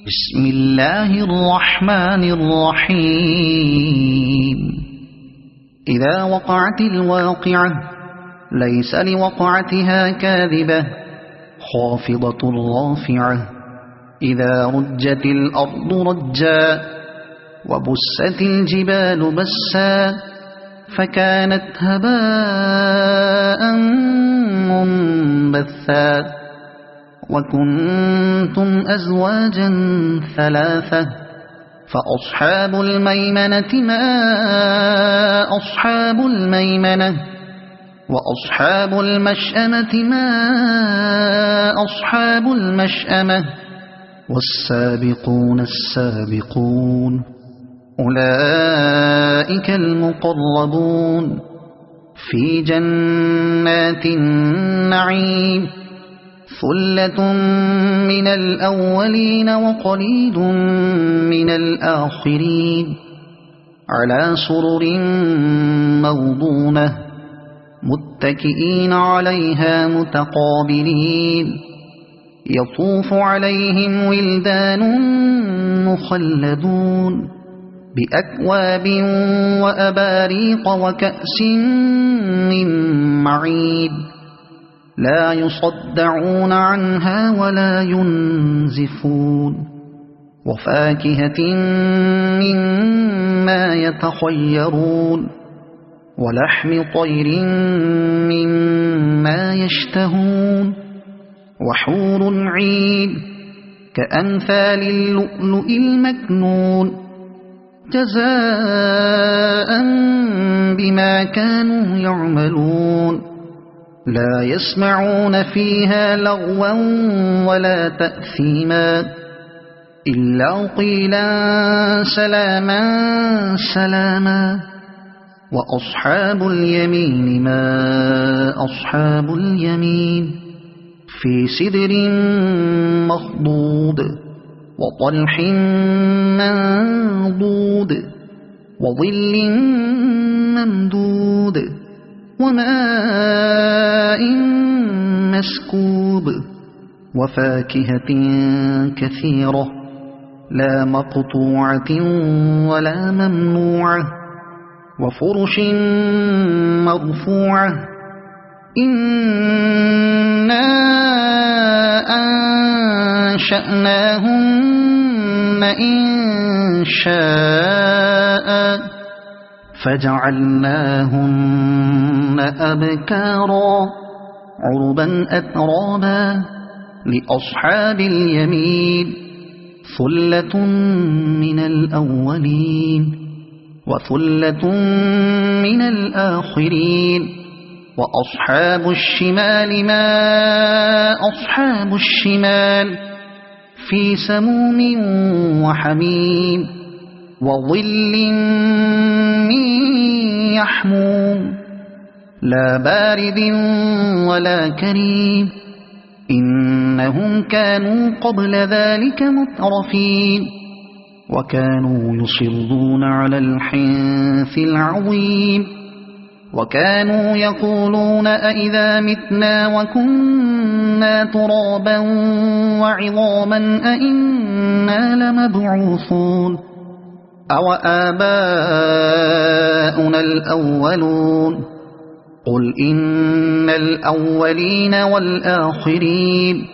بسم الله الرحمن الرحيم. إذا وقعت الواقعة ليس لوقعتها كاذبة خافضة رافعة. إذا رجت الأرض رجا وبست الجبال بسا فكانت هباء منبثا. وكنتم أزواجا ثلاثة فأصحاب الميمنة ما أصحاب الميمنة وأصحاب المشأمة ما أصحاب المشأمة والسابقون السابقون أولئك المقربون في جنات النعيم. ثلة من الأولين وقليل من الآخرين على سرر موضونة متكئين عليها متقابلين. يطوف عليهم ولدان مخلدون بأكواب وأباريق وكأس من معين لا يصدعون عنها ولا ينزفون. وفاكهة مما يتخيرون ولحم طير مما يشتهون وحور عين كأمثال اللؤلؤ المكنون جزاء بما كانوا يعملون. لا يسمعون فيها لغوا ولا تأثيما إلا قيلا سلاما سلاما. وأصحاب اليمين ما أصحاب اليمين في سدر مخضود وطلح منضود وظل ممدود وماء مسكوب وفاكهة كثيرة لا مقطوعة ولا ممنوعة وفرش مرفوعة. إنا أنشأناهن إنشاء فجعلناهن أبكارا عربا أترابا لأصحاب اليمين. ثلة من الأولين وثلة من الآخرين. وأصحاب الشمال ما أصحاب الشمال في سموم وحميم وظل من يحموم لا بارد ولا كريم. إنهم كانوا قبل ذلك مترفين وكانوا يصرون على الحنث العظيم وكانوا يقولون أئذا متنا وكنا ترابا وعظاما أئنا لمبعوثون أو آباؤنا الأولون. قل إن الأولين والآخرين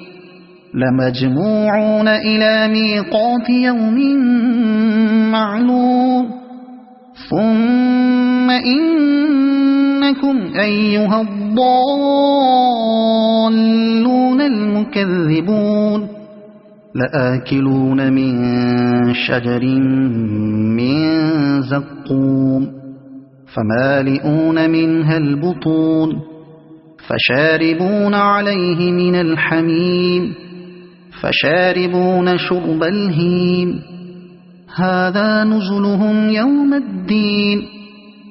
لمجموعون إلى ميقات يوم معلوم. ثم إنكم أيها الضالون المكذبون لآكلون من شجر من زقوم فمالئون منها البطون فشاربون عليه من الحميم فشاربون شرب الهيم. هذا نزلهم يوم الدين.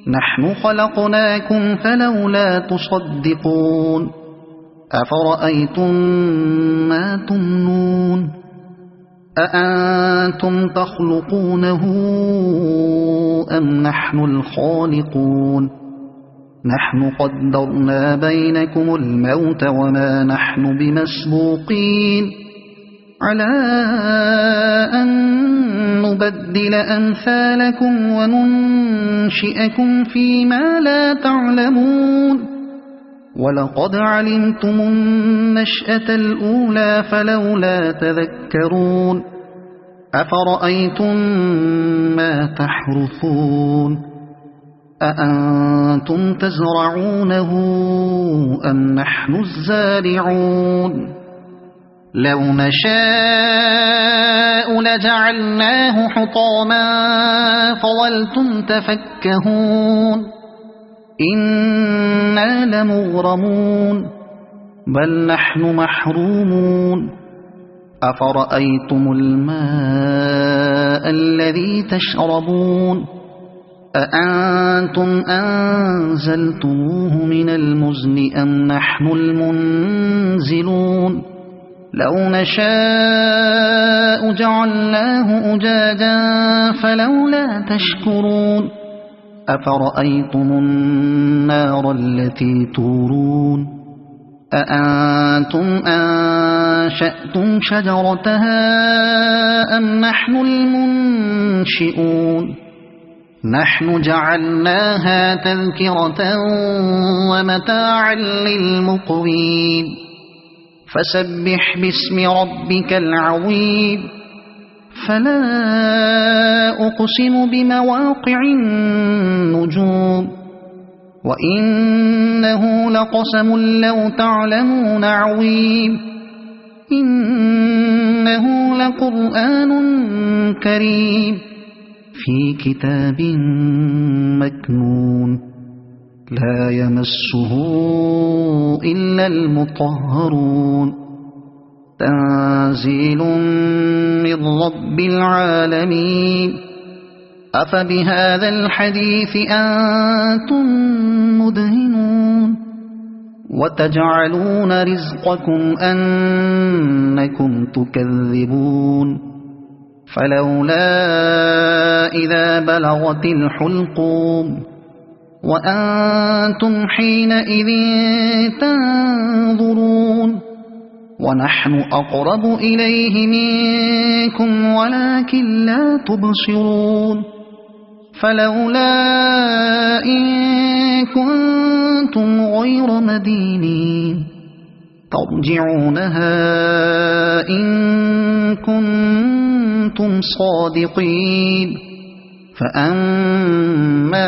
نحن خلقناكم فلولا تصدقون. أفرأيتم ما تمنون أأنتم تخلقونه أم نحن الخالقون. نحن قدرنا بينكم الموت وما نحن بمسبوقين على نبدل أمثالكم وننشئكم فيما لا تعلمون ولقد علمتم النشأة الأولى فلولا تذكرون أفرأيتم ما تحرثون أأنتم تزرعونه أم نحن الزارعون لو نشاء لجعلناه حطاما فظلتم تفكهون إنا لمغرمون بل نحن محرومون أفرأيتم الماء الذي تشربون أأنتم أنزلتموه من المزن أم نحن المنزلون لو نشاء جعلناه أجاجا فلولا تشكرون أفرأيتم النار التي تورون أأنتم أنشأتم شجرتها أم نحن المنشئون نحن جعلناها تذكرة ومتاعا للمقوين فسبح باسم ربك العظيم فلا أقسم بمواقع النجوم وإنه لقسم لو تعلمون عظيم إنه لقرآن كريم في كتاب مكنون لا يمسه إلا المطهرون تنزيل من رب العالمين أفبهذا الحديث أنتم مدهنون وتجعلون رزقكم أنكم تكذبون فلولا إذا بلغت الحلقوم وأنتم حينئذ تنظرون ونحن أقرب إليه منكم ولكن لا تبصرون فلولا إن كنتم غير مدينين ترجعونها إن كنتم صادقين فأما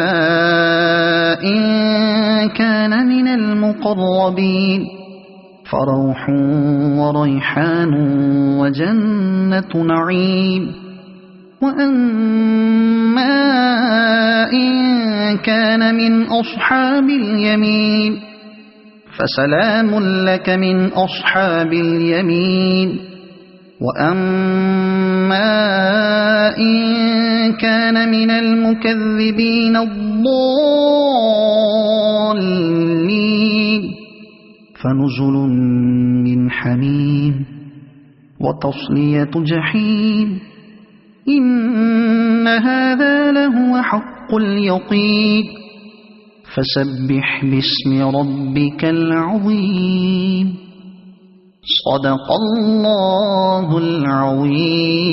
إن كان من المقربين فروح وريحان وجنة نعيم وأما إن كان من أصحاب اليمين فسلام لك من أصحاب اليمين وأما إن كان من المكذبين الضالين فنزل من حميم وتصلية جحيم إن هذا لهو حق اليقين فسبح باسم ربك العظيم صدق الله العظيم.